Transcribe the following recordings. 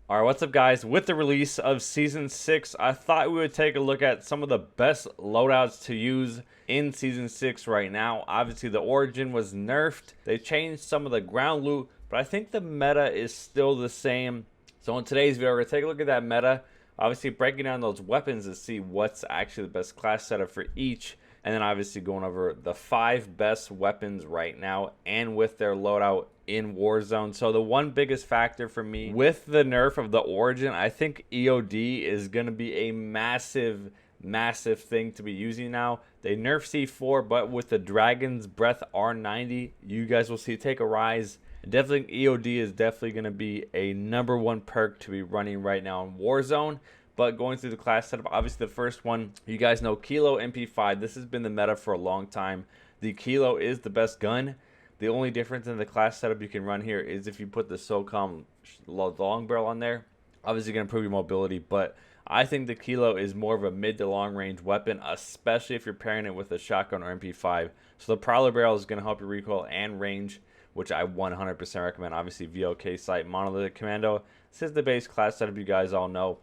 Alright, what's up guys? With the release of Season 6, I thought we would take a look at some of the best loadouts to use in Season 6 right now. Obviously, the Origin was nerfed. They changed some of the ground loot, but I think the meta is still the same. So in today's video, we're going to take a look at that meta. Obviously, breaking down those weapons to see what's actually the best class setup for each. And then obviously going over the 5 best weapons right now and with their loadout in Warzone. So the one biggest factor for me with the nerf of the Origin, I think EOD is going to be a massive thing to be using now. They nerfed C4, but with the Dragon's Breath R90, you guys will see take a rise. Definitely EOD is definitely going to be a #1 perk to be running right now in Warzone. But going through the class setup, obviously the first one, you guys know Kilo MP5. This has been the meta for a long time. The Kilo is the best gun. The only difference in the class setup you can run here is if you put the SOCOM long barrel on there. Obviously going to improve your mobility, but I think the Kilo is more of a mid to long range weapon, especially if you're pairing it with a shotgun or MP5. So the Prowler barrel is going to help your recoil and range, which I 100% recommend. Obviously VLK sight, monolithic commando. This is the base class setup you guys all know.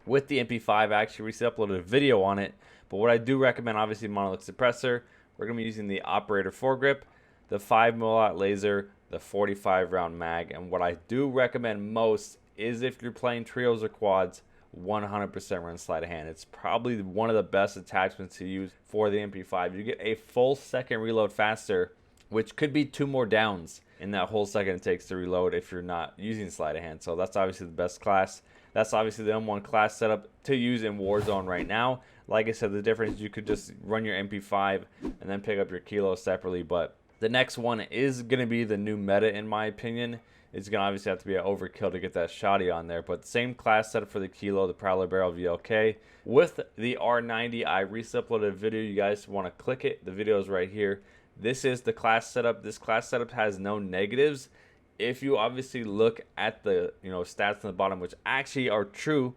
With the MP5, I actually recently uploaded a video on it, but what I do recommend, obviously monolithic suppressor. We're going to be using the operator foregrip, the 5mm laser, the 45 round mag, and what I do recommend most is if you're playing trios or quads, 100% run sleight of hand. It's probably one of the best attachments to use for the MP5. You get a full second reload faster, which could be 2 more downs in that whole second it takes to reload if you're not using sleight of hand. So that's obviously the best class. That's obviously the #1 class setup to use in Warzone right now. Like I said, the difference is you could just run your MP5 and then pick up your Kilo separately. But the next one is going to be the new meta, in my opinion. It's going to obviously have to be an overkill to get that shotty on there. But same class setup for the Kilo, the Prowler barrel, VLK. With the R90, I recently uploaded a video. You guys want to click it. The video is right here. This is the class setup. This class setup has no negatives. If you obviously look at the stats on the bottom, which actually are true,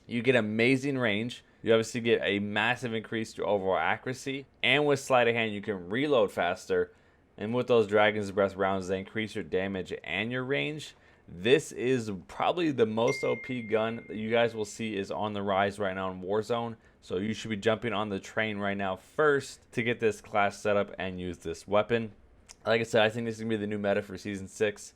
you get amazing range. You obviously get a massive increase to overall accuracy, and with sleight of hand, you can reload faster. And with those Dragon's Breath rounds, they increase your damage and your range. This is probably the most OP gun that you guys will see is on the rise right now in Warzone. So you should be jumping on the train right now first to get this class setup and use this weapon. Like I said, I think this is going to be the new meta for Season 6.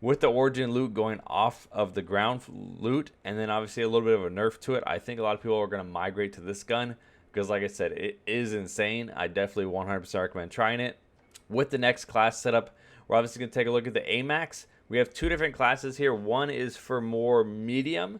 With the Origin loot going off of the ground loot, and then obviously a little bit of a nerf to it, I think a lot of people are going to migrate to this gun because, like I said, it is insane. I definitely 100% recommend trying it. With the next class setup, we're obviously going to take a look at the Amax. We have 2 different classes here. One is for more medium,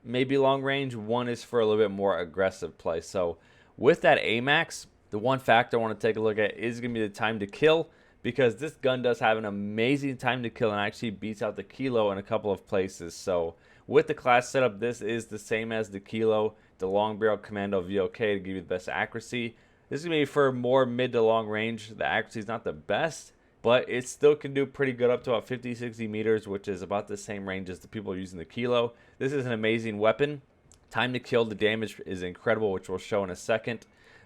maybe long range. One is for a little bit more aggressive play. So with that Amax, the one factor I want to take a look at is going to be the time to kill, because this gun does have an amazing time to kill and actually beats out the Kilo in a couple of places. So with the class setup, this is the same as the Kilo, the long barrel commando VLK to give you the best accuracy. This is going to be for more mid to long range. The accuracy is not the best, but it still can do pretty good up to about 50-60 meters, which is about the same range as the people using the Kilo. This is an amazing weapon. Time to kill, the damage is incredible, which we'll show in a second.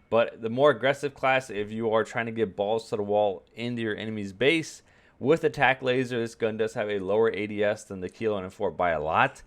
But the more aggressive class, if you are trying to get balls to the wall into your enemy's base, with attack laser, this gun does have a lower ADS than the Kilo and M4 by a lot.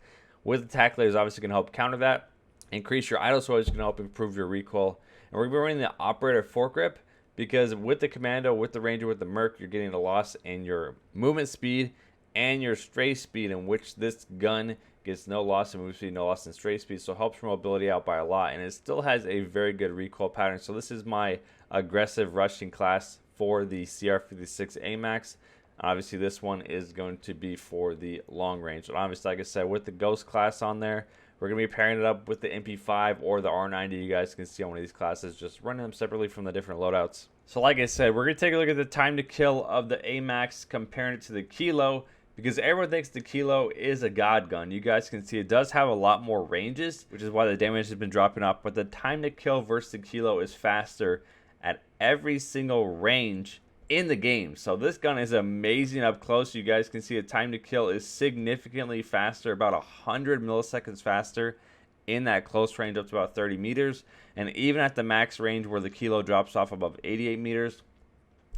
With attack laser, obviously going to help counter that. Increase your idle sword, is going to help improve your recoil. And we're going to be running the operator foregrip, because with the commando, with the ranger, with the merc, you're getting a loss in your movement speed and your stray speed, in which this gun gets no loss in move speed, no loss in stray speed, so helps your mobility out by a lot, and it still has a very good recoil pattern. So this is my aggressive rushing class for the CR56 Amax. Obviously this one is going to be for the long range. And obviously, like I said, with the Ghost class on there, we're going to be pairing it up with the MP5 or the R90. You guys can see on one of these classes, just running them separately from the different loadouts. So like I said, we're going to take a look at the time to kill of the Amax, comparing it to the Kilo, because everyone thinks the Kilo is a god gun. You guys can see it does have a lot more ranges, which is why the damage has been dropping off, but the time to kill versus the Kilo is faster at every single range in the game. So this gun is amazing up close. You guys can see the time to kill is significantly faster, about 100 milliseconds faster in that close range up to about 30 meters. And even at the max range where the Kilo drops off above 88 meters,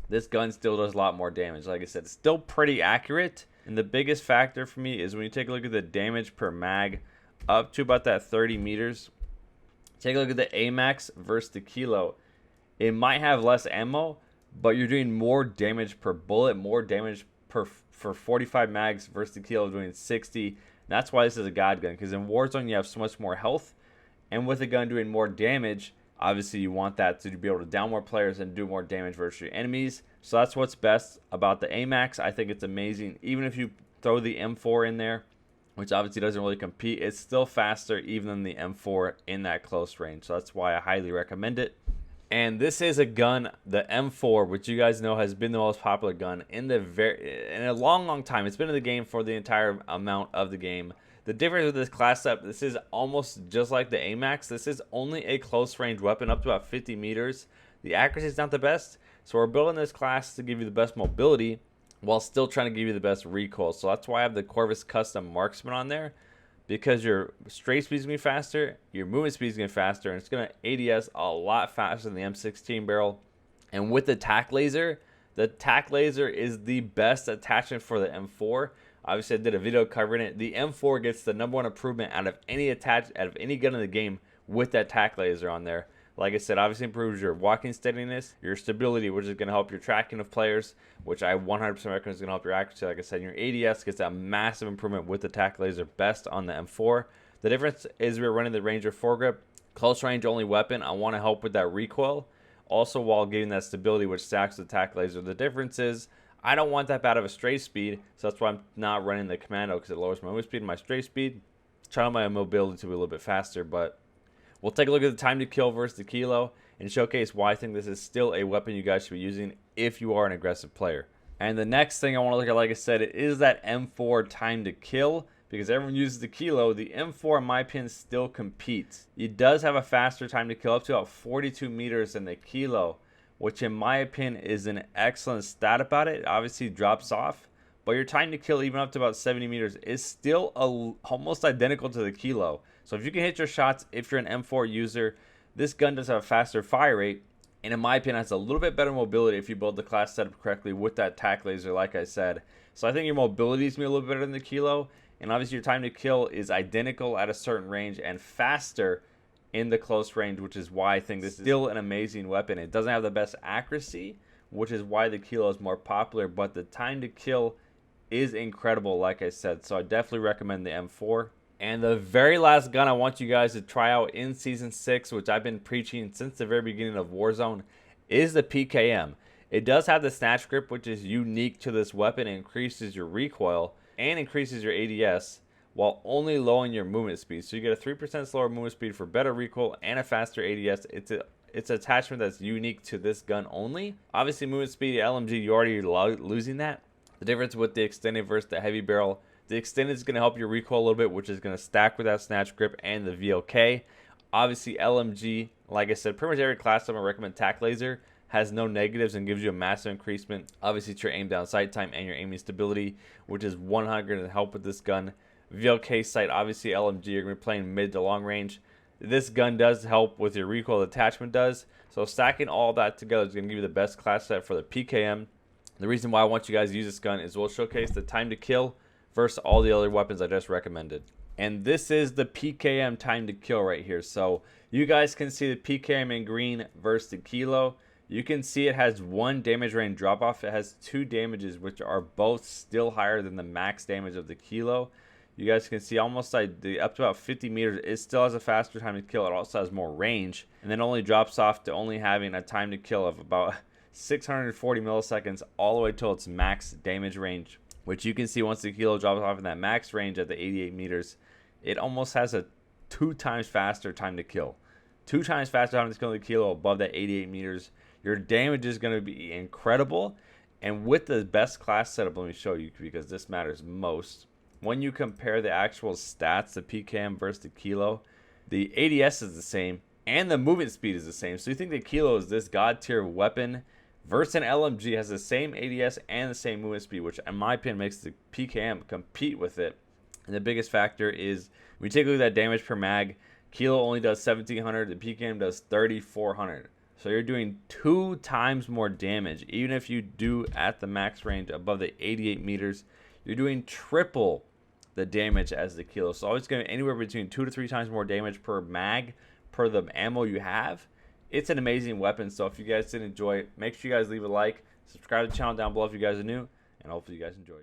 this gun still does a lot more damage. Like I said, it's still pretty accurate, And the biggest factor for me is when you take a look at the damage per mag up to about that 30 meters. Take a look at the Amax versus the Kilo. It might have less ammo, but you're doing more damage per bullet, more damage for 45 mags versus the Kilo doing 60. That's why this is a god gun, because in Warzone you have so much more health, and with a gun doing more damage, obviously you want that to be able to down more players and do more damage versus your enemies. So that's what's best about the Amax. I think it's amazing. Even if you throw the M4 in there, which obviously doesn't really compete, it's still faster even than the M4 in that close range. So that's why I highly recommend it. And this is a gun, the M4, which you guys know has been the most popular gun in a long time. It's been in the game for the entire amount of the game. The difference with this class setup, this is almost just like the Amax. This is only a close range weapon up to about 50 meters. The accuracy is not the best, so we're building this class to give you the best mobility while still trying to give you the best recoil. So that's why I have the Corvus Custom Marksman on there, because your straight speed is going to be faster, your movement speed is going to be faster, and it's going to ADS a lot faster than the M16 barrel. And with the tac laser is the best attachment for the M4. Obviously, I did a video covering it. The M4 gets the #1 improvement out of any gun in the game with that tac laser on there. Like I said, obviously improves your walking steadiness, your stability, which is going to help your tracking of players, which I 100% recommend is going to help your accuracy. Like I said, your ADS gets a massive improvement with the tac laser, best on the M4. The difference is we're running the Ranger foregrip, close range only weapon. I want to help with that recoil, also while getting that stability, which stacks the tac laser. The difference is I don't want that bad of a straight speed, so that's why I'm not running the commando, because it lowers my movement speed and my straight speed. Trying my mobility to be a little bit faster, but we'll take a look at the time to kill versus the Kilo and showcase why I think this is still a weapon you guys should be using if you are an aggressive player. And the next thing I want to look at, like I said, is that M4 time to kill, because everyone uses the Kilo. The M4, in my opinion, still competes. It does have a faster time to kill, up to about 42 meters than the Kilo, which in my opinion is an excellent stat about it. Obviously drops off, but your time to kill even up to about 70 meters is still almost identical to the Kilo. So if you can hit your shots, if you're an M4 user, this gun does have a faster fire rate, and in my opinion has a little bit better mobility if you build the class setup correctly with that tac laser, like I said. So I think your mobility is going to be a little bit better than the Kilo, and obviously your time to kill is identical at a certain range and faster in the close range, which is why I think this is still an amazing weapon. It doesn't have the best accuracy, which is why the Kilo is more popular, but the time to kill is incredible, like I said. So I definitely recommend the M4. And the very last gun I want you guys to try out in Season 6, which I've been preaching since the very beginning of Warzone, is the PKM. It does have the snatch grip, which is unique to this weapon. It increases your recoil and increases your ADS while only lowering your movement speed. So you get a 3% slower movement speed for better recoil and a faster ADS. It's an attachment that's unique to this gun only. Obviously, movement speed, LMG, you're already losing that. The difference with the extended versus the heavy barrel, the extended is going to help your recoil a little bit, which is going to stack with that snatch grip and the VLK. Obviously, LMG, like I said, pretty much every class I'm going to recommend tac laser has no negatives and gives you a massive increasement, obviously, to your aim down sight time and your aiming stability, which is 100 going to help with this gun. VLK sight, obviously, LMG, you're going to be playing mid to long range. This gun does help with your recoil, the attachment does. So stacking all that together is going to give you the best class set for the PKM. The reason why I want you guys to use this gun is we'll showcase the time to kill versus all the other weapons I just recommended. And this is the PKM time to kill right here. So you guys can see the PKM in green versus the Kilo. You can see it has 1 damage range drop off. It has 2 damages, which are both still higher than the max damage of the Kilo. You guys can see almost like up to about 50 meters. It still has a faster time to kill. It also has more range, and then only drops off to only having a time to kill of about 640 milliseconds all the way till its max damage range, which you can see once the Kilo drops off in that max range at the 88 meters, it almost has a 2 times faster time to kill. 2 times faster time to kill the Kilo above that 88 meters. Your damage is going to be incredible. And with the best class setup, let me show you, because this matters most. When you compare the actual stats, the PKM versus the Kilo, the ADS is the same and the movement speed is the same. So you think the Kilo is this god tier weapon versus an LMG, has the same ADS and the same movement speed, which in my opinion makes the PKM compete with it. And the biggest factor is when you take a look at that damage per mag, Kilo only does 1700, the PKM does 3400. So you're doing 2 times more damage. Even if you do at the max range above the 88 meters, you're doing triple the damage as the kilo. So always going anywhere between 2 to 3 times more damage per mag per the ammo you have. It's an amazing weapon. So if you guys did enjoy it, make sure you guys leave a like, subscribe to the channel down below if you guys are new, and hopefully you guys enjoyed.